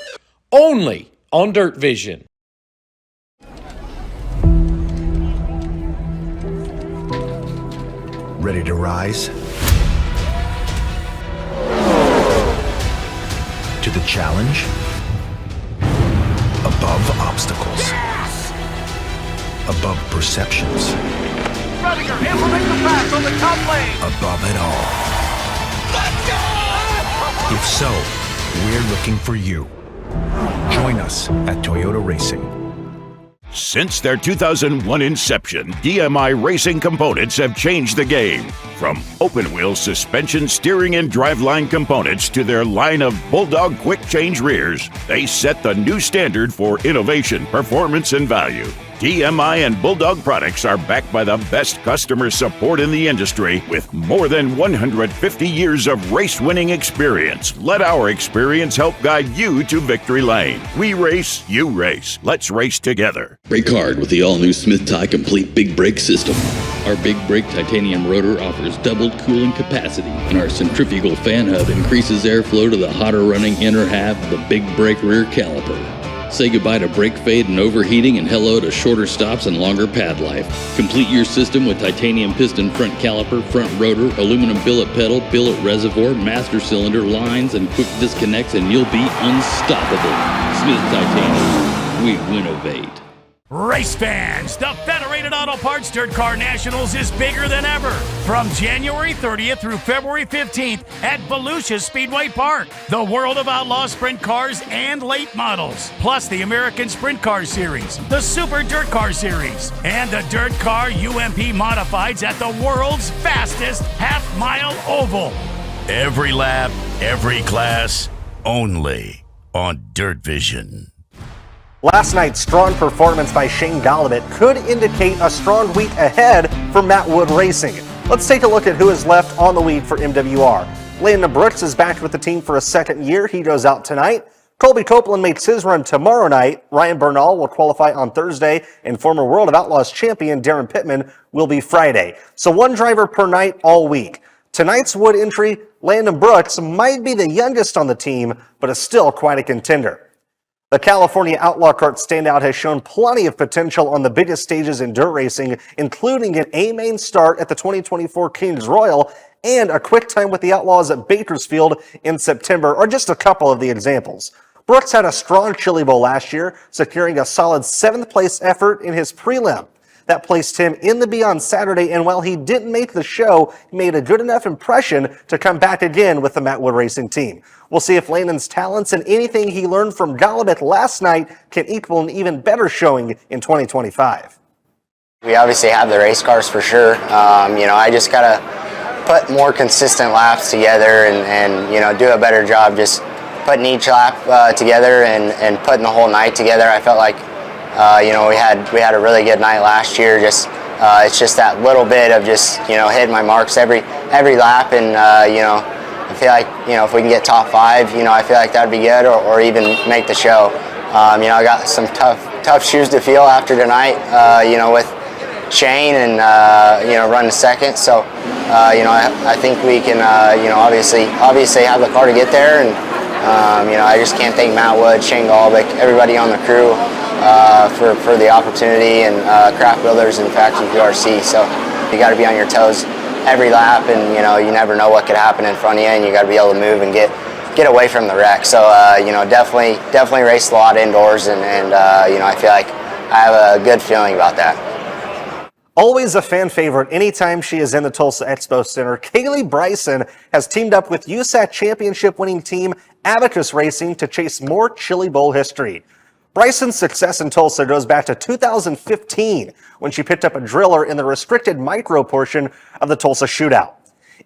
only on Dirt Vision. Ready to rise? To the challenge? Above obstacles. Yes! Above perceptions. Rediger, implement the pass on the top lane. Above it all. Let's go! If so, we're looking for you. Join us at Toyota Racing. Since their 2001 inception, DMI Racing Components have changed the game. From open-wheel suspension, steering, and driveline components to their line of Bulldog quick-change rears, they set the new standard for innovation, performance, and value. DMI and Bulldog products are backed by the best customer support in the industry with more than 150 years of race-winning experience. Let our experience help guide you to victory lane. We race, you race. Let's race together. Brake hard with the all-new Smith Tie Complete Big Brake System. Our Big Brake titanium rotor offers doubled cooling capacity, and our centrifugal fan hub increases airflow to the hotter running inner half of the Big Brake rear caliper. Say goodbye to brake fade and overheating and hello to shorter stops and longer pad life. Complete your system with titanium piston front caliper, front rotor, aluminum billet pedal, billet reservoir, master cylinder, lines, and quick disconnects, and you'll be unstoppable. Smith Titanium. We winnovate. Race fans, the Federated Auto Parts Dirt Car Nationals is bigger than ever. From January 30th through February 15th at Volusia Speedway Park. The World of Outlaw Sprint Cars and late models, plus the American Sprint Car Series, the Super Dirt Car Series, and the Dirt Car UMP Modifieds at the world's fastest half-mile oval. Every lap, every class, only on Dirt Vision. Last night's strong performance by Shane Gallibet could indicate a strong week ahead for Matt Wood Racing. Let's take a look at who is left on the lead for MWR. Landon Brooks is back with the team for a second year. He goes out tonight. Colby Copeland makes his run tomorrow night. Ryan Bernal will qualify on Thursday, and former World of Outlaws champion Darren Pittman will be Friday. So one driver per night all week. Tonight's Wood entry, Landon Brooks, might be the youngest on the team, but is still quite a contender. The California Outlaw Kart standout has shown plenty of potential on the biggest stages in dirt racing, including an A-main start at the 2024 Kings Royal and a quick time with the Outlaws at Bakersfield in September, are just a couple of the examples. Brooks had a strong Chili Bowl last year, securing a solid 7th place effort in his prelim. That placed him in the B on Saturday, and while he didn't make the show, he made a good enough impression to come back again with the Matt Wood Racing team. We'll see if Landon's talents and anything he learned from Gallibet last night can equal an even better showing in 2025. We obviously have the race cars for sure. I just got to put more consistent laps together and do a better job just putting each lap together and putting the whole night together. I felt like we had a really good night last year. It's just that little bit of just hitting my marks every lap, and I feel like if we can get top 5, I feel like that'd be good, or even make the show. I got some tough shoes to fill after tonight. With Shane and running second. So I think we can obviously have the car to get there, and I just can't thank Matt Wood, Shane Gallibet, everybody on the crew. For the opportunity, and Craft Builders and Factory QRC. So you got to be on your toes every lap, and you never know what could happen in front of you, and you got to be able to move and get away from the wreck. So definitely raced a lot indoors, and I feel like I have a good feeling about that. Always a fan favorite anytime she is in the Tulsa Expo Center, Kaylee Bryson has teamed up with USAC championship winning team Abacus Racing to chase more Chili Bowl history. Bryson's success in Tulsa goes back to 2015 when she picked up a driller in the restricted micro portion of the Tulsa Shootout.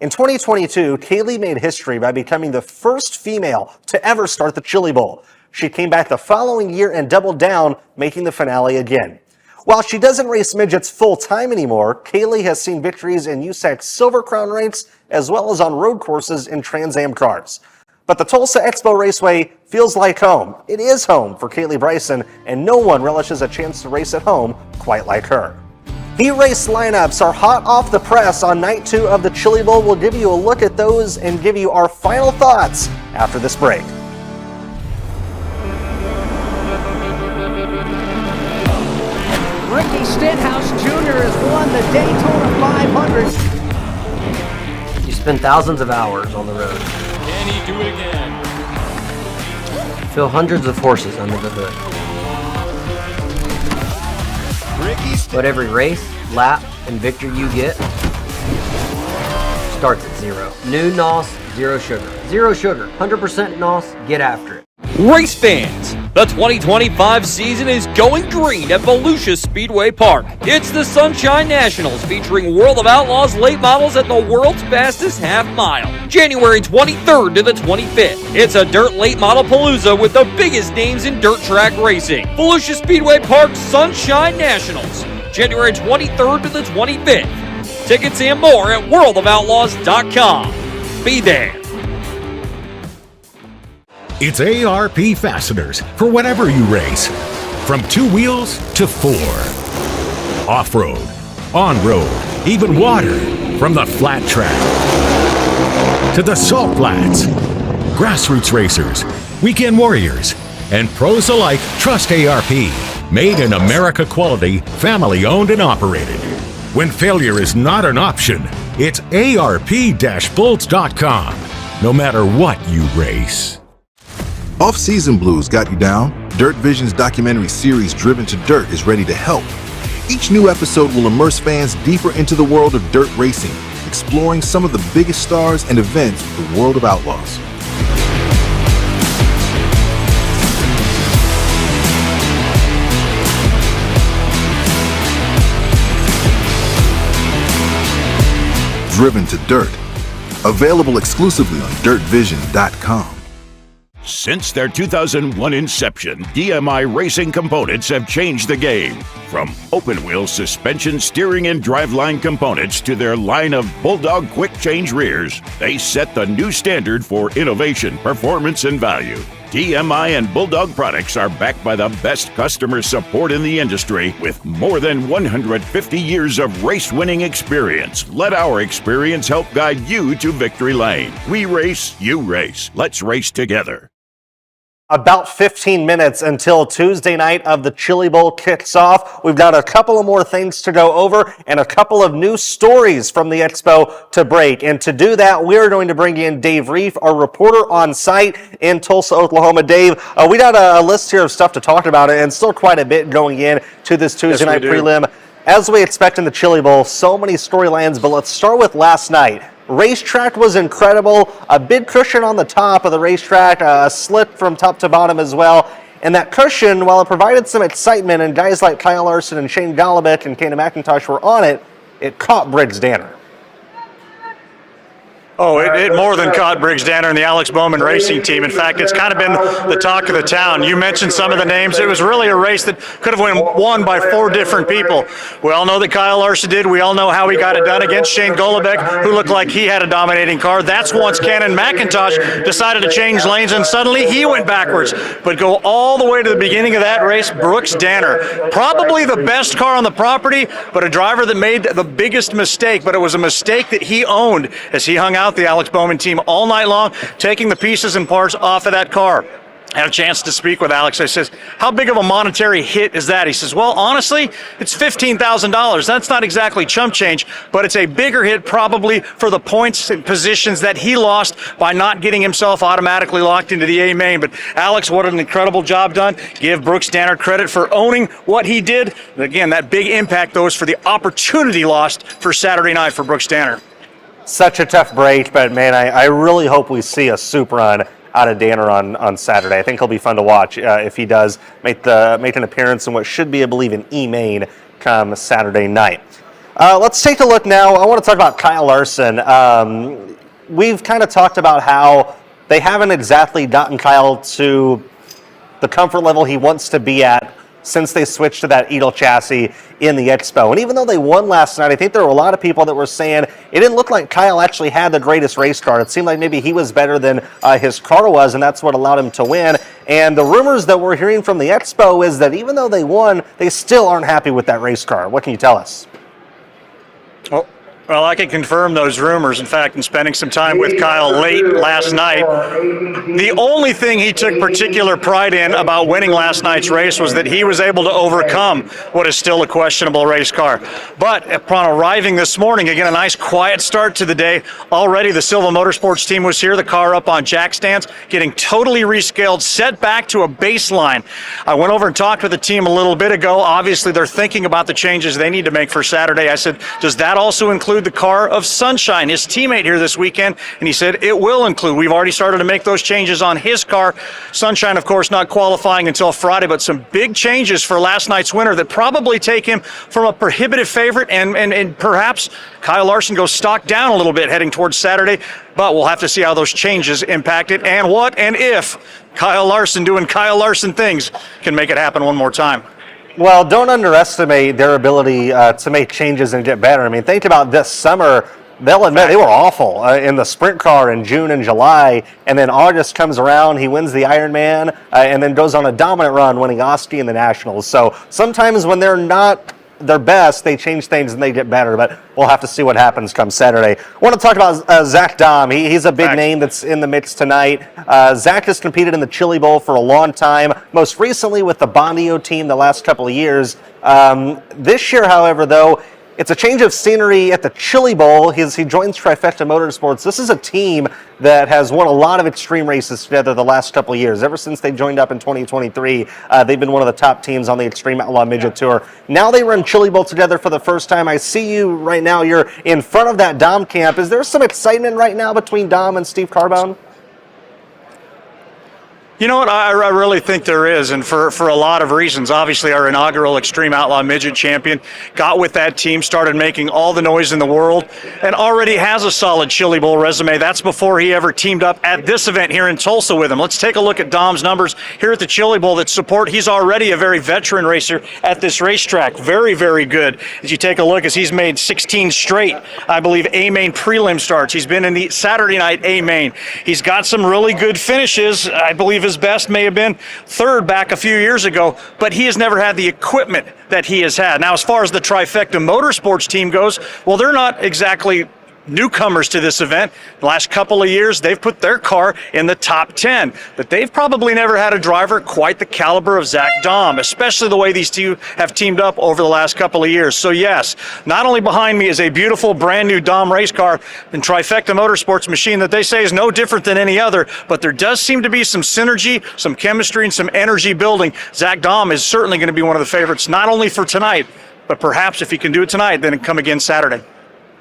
In 2022, Kaylee made history by becoming the first female to ever start the Chili Bowl. She came back the following year and doubled down, making the finale again. While she doesn't race midgets full-time anymore, Kaylee has seen victories in USAC Silver Crown ranks as well as on road courses in Trans Am cars. But the Tulsa Expo Raceway feels like home. It is home for Kaylee Bryson, and no one relishes a chance to race at home quite like her. The race lineups are hot off the press on night 2 of the Chili Bowl. We'll give you a look at those and give you our final thoughts after this break. Ricky Stenhouse Jr. has won the Daytona 500. You spend thousands of hours on the road. Can he do it again? Feel hundreds of horses under the hood. But every race, lap, and victory you get starts at 0. New NOS, 0 sugar. 0 sugar, 100% NOS, get after it. Race fans, The 2025 season is going green at Volusia Speedway Park. It's the Sunshine Nationals featuring World of Outlaws late models at the world's fastest half mile. January 23rd to the 25th. It's a dirt late model palooza with the biggest names in dirt track racing. Volusia Speedway Park Sunshine Nationals. January 23rd to the 25th. Tickets and more at worldofoutlaws.com. Be there. It's ARP Fasteners for whatever you race. From 2 wheels to 4. Off-road, on-road, even water. From the flat track to the salt flats. Grassroots racers, weekend warriors, and pros alike trust ARP. Made in America quality, family owned and operated. When failure is not an option, it's ARP-bolts.com. No matter what you race. Off-season blues got you down? Dirt Vision's documentary series Driven to Dirt is ready to help. Each new episode will immerse fans deeper into the world of dirt racing, exploring some of the biggest stars and events of the World of Outlaws. Driven to Dirt. Available exclusively on dirtvision.com. Since their 2001 inception, DMI Racing Components have changed the game. From open-wheel suspension, steering, and driveline components to their line of Bulldog quick-change rears, they set the new standard for innovation, performance, and value. DMI and Bulldog products are backed by the best customer support in the industry with more than 150 years of race-winning experience. Let our experience help guide you to victory lane. We race, you race. Let's race together. About 15 minutes until Tuesday night of the Chili Bowl kicks off. We've got a couple of more things to go over and a couple of new stories from the Expo to break. And to do that, we're going to bring in Dave Rieff, our reporter on site in Tulsa, Oklahoma. Dave, we got a list here of stuff to talk about and still quite a bit going in to this Tuesday night prelim. As we expect in the Chili Bowl, so many storylines, but let's start with last night. Racetrack was incredible. A big cushion on the top of the racetrack, a slit from top to bottom as well. And that cushion, while it provided some excitement and guys like Kyle Larson and Shane Golubic and Kayna McIntosh were on it, it caught Briggs Danner. Oh, it more than caught Briggs Danner and the Alex Bowman racing team. In fact, it's kind of been the talk of the town. You mentioned some of the names. It was really a race that could have been won by 4 different people. We all know that Kyle Larson did. We all know how he got it done against Shane Golubic, who looked like he had a dominating car. That's once Cannon McIntosh decided to change lanes, and suddenly he went backwards. But go all the way to the beginning of that race, Brooks Danner. Probably the best car on the property, but a driver that made the biggest mistake. But it was a mistake that he owned as he hung out the Alex Bowman team all night long, taking the pieces and parts off of that car. I had a chance to speak with Alex. I says, how big of a monetary hit is that? He says, well, honestly, it's $15,000. That's not exactly chump change, but it's a bigger hit probably for the points and positions that he lost by not getting himself automatically locked into the A main. But Alex, what an incredible job done. Give Brooks Danner credit for owning what he did. And again, that big impact, though, is for the opportunity lost for Saturday night for Brooks Danner. Such a tough break, but man, I really hope we see a soup run out of Danner on Saturday. I think he'll be fun to watch if he does make an appearance in what should be, I believe, an E-main come Saturday night. Let's take a look now. I want to talk about Kyle Larson. We've kind of talked about how they haven't exactly gotten Kyle to the comfort level he wants to be at since they switched to that Edel chassis in the Expo. And even though they won last night, I think there were a lot of people that were saying it didn't look like Kyle actually had the greatest race car. It seemed like maybe he was better than his car was, and that's what allowed him to win. And the rumors that we're hearing from the Expo is that even though they won, they still aren't happy with that race car. What can you tell us? Well, I can confirm those rumors. In fact, in spending some time with Kyle late last night, the only thing he took particular pride in about winning last night's race was that he was able to overcome what is still a questionable race car. But upon arriving this morning, again, a nice quiet start to the day. Already the Silva Motorsports team was here, the car up on jack stands, getting totally rescaled, set back to a baseline. I went over and talked with the team a little bit ago. Obviously, they're thinking about the changes they need to make for Saturday. I said, does that also include include the car of Sunshine, his teammate here this weekend, and he said it will include. We've already started to make those changes on his car. Sunshine, of course, not qualifying until Friday, but some big changes for last night's winner that probably take him from a prohibitive favorite and perhaps Kyle Larson goes stock down a little bit heading towards Saturday, but we'll have to see how those changes impact it and what and if Kyle Larson doing Kyle Larson things can make it happen one more time. Well, don't underestimate their ability to make changes and get better. I mean, think about this summer. They'll admit they were awful in the sprint car in June and July, and then August comes around, he wins the Ironman, and then goes on a dominant run, winning Oski and the Nationals. So sometimes when they're not their best, they change things and they get better, but we'll have to see what happens come Saturday. I want to talk about Zach Dahm. He's a big name that's in the mix tonight. Zach has competed in the Chili Bowl for a long time, most recently with the Bondio team the last couple of years. This year, however, though, it's a change of scenery at the Chili Bowl. He joins Trifecta Motorsports. This is a team that has won a lot of extreme races together the last couple of years. Ever since they joined up in 2023, they've been one of the top teams on the Extreme Outlaw Midget Tour. Now they run Chili Bowl together for the first time. I see you right now. You're in front of that Dahm camp. Is there some excitement right now between Dahm and Steve Carbone? You know what, I really think there is, and for a lot of reasons. Obviously, our inaugural Extreme Outlaw Midget champion got with that team, started making all the noise in the world, and already has a solid Chili Bowl resume. That's before he ever teamed up at this event here in Tulsa with him. Let's take a look at Dahm's numbers here at the Chili Bowl that support. He's already a very veteran racer at this racetrack. Very, very good. As you take a look, as he's made 16 straight, I believe, A-Main prelim starts. He's been in the Saturday night A-Main. He's got some really good finishes. I believe his best may have been third back a few years ago, but he has never had the equipment that he has had. Now, as far as the Trifecta Motorsports team goes, well, they're not exactly newcomers to this event. The last couple of years, they've put their car in the top 10, but they've probably never had a driver quite the caliber of Zach Dahm, especially the way these two have teamed up over the last couple of years. So yes, not only behind me is a beautiful brand new Dahm race car and Trifecta Motorsports machine that they say is no different than any other, but there does seem to be some synergy, some chemistry, and some energy building. Zach Dahm is certainly going to be one of the favorites, not only for tonight, but perhaps if he can do it tonight, then come again Saturday.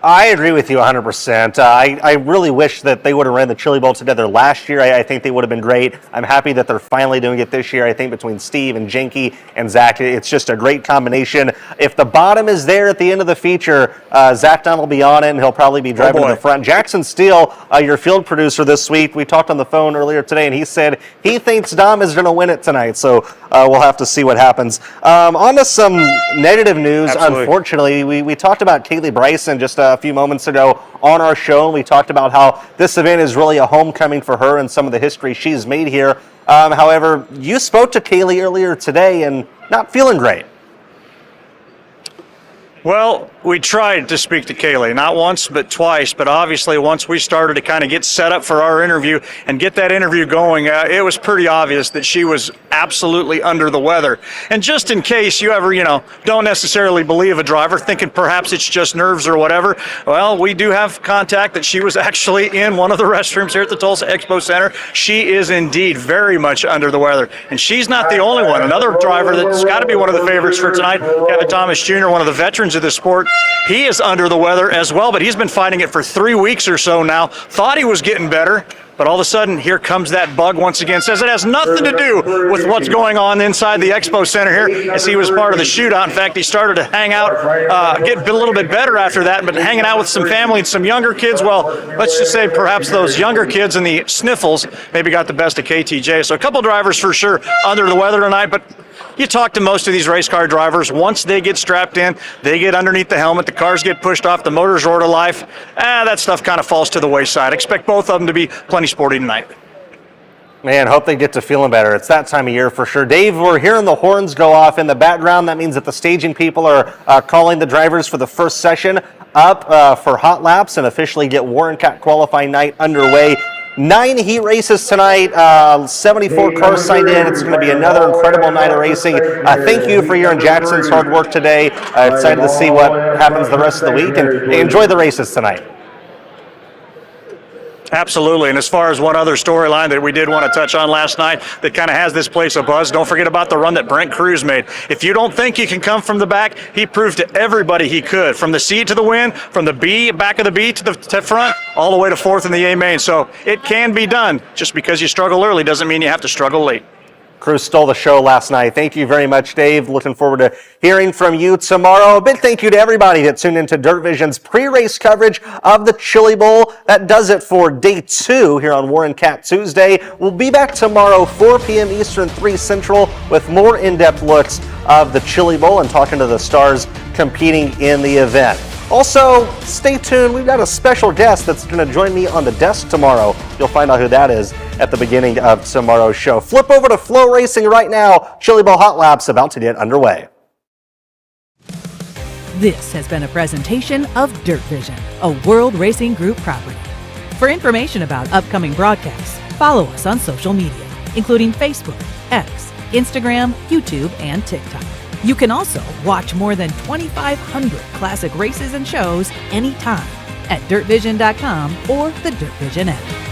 I agree with you 100%. I really wish that they would have ran the Chili Bowl together last year. I think they would have been great. I'm happy that they're finally doing it this year. I think between Steve and Jenke and Zach, it's just a great combination. If the bottom is there at the end of the feature, Zach Dahm will be on it, and he'll probably be driving to the front. Jackson Steele, your field producer this week, we talked on the phone earlier today, and he said he thinks Dahm is going to win it tonight. So we'll have to see what happens. On to some negative news. Absolutely. Unfortunately, we talked about Kaylee Bryson just a few moments ago on our show, and we talked about how this event is really a homecoming for her and some of the history she's made here. However, you spoke to Kaylee earlier today and not feeling great. Well, we tried to speak to Kaylee, not once, but twice. But obviously, once we started to kind of get set up for our interview and get that interview going, it was pretty obvious that she was absolutely under the weather. And just in case you ever, don't necessarily believe a driver, thinking perhaps it's just nerves or whatever, well, we do have contact that she was actually in one of the restrooms here at the Tulsa Expo Center. She is indeed very much under the weather. And she's not the only one. Another driver that's got to be one of the favorites for tonight, Kevin Thomas Jr., one of the veterans of the sport, he is under the weather as well, but he's been fighting it for 3 weeks or so now. Thought he was getting better, but all of a sudden, here comes that bug once again. Says it has nothing to do with what's going on inside the Expo Center here, as he was part of the shootout. In fact, he started to hang out, get a little bit better after that, but hanging out with some family and some younger kids. Well, let's just say perhaps those younger kids and the sniffles maybe got the best of KTJ. So a couple drivers for sure under the weather tonight, but you talk to most of these race car drivers, once they get strapped in, they get underneath the helmet, the cars get pushed off, the motors roar to life, that stuff kind of falls to the wayside. Expect both of them to be plenty sporty tonight. Man, hope they get to feeling better. It's that time of year for sure. Dave, we're hearing the horns go off in the background. That means that the staging people are calling the drivers for the first session up for hot laps and officially get Warren Cat qualifying night underway. 9 heat races tonight, 74 cars signed in. It's going to be another incredible night of racing. Thank you for your and Jackson's hard work today. Excited to see what happens the rest of the week, and enjoy the races tonight. Absolutely. And as far as one other storyline that we did want to touch on last night that kind of has this place a buzz, don't forget about the run that Brent Cruz made. If you don't think you can come from the back, he proved to everybody he could. From the C to the win, from the B, back of the B to the front, all the way to fourth in the A main. So it can be done. Just because you struggle early doesn't mean you have to struggle late. Cruz stole the show last night. Thank you very much, Dave. Looking forward to hearing from you tomorrow. A big thank you to everybody that tuned into Dirt Vision's pre-race coverage of the Chili Bowl. That does it for day 2 here on Warren Cat Tuesday. We'll be back tomorrow, 4 p.m. Eastern, 3 Central, with more in-depth looks of the Chili Bowl and talking to the stars competing in the event. Also, stay tuned. We've got a special guest that's going to join me on the desk tomorrow. You'll find out who that is at the beginning of tomorrow's show. Flip over to Flow Racing right now. Chili Bowl Hot Laps about to get underway. This has been a presentation of Dirt Vision, a World Racing Group property. For information about upcoming broadcasts, follow us on social media, including Facebook, X, Instagram, YouTube, and TikTok. You can also watch more than 2,500 classic races and shows anytime at dirtvision.com or the Dirt Vision app.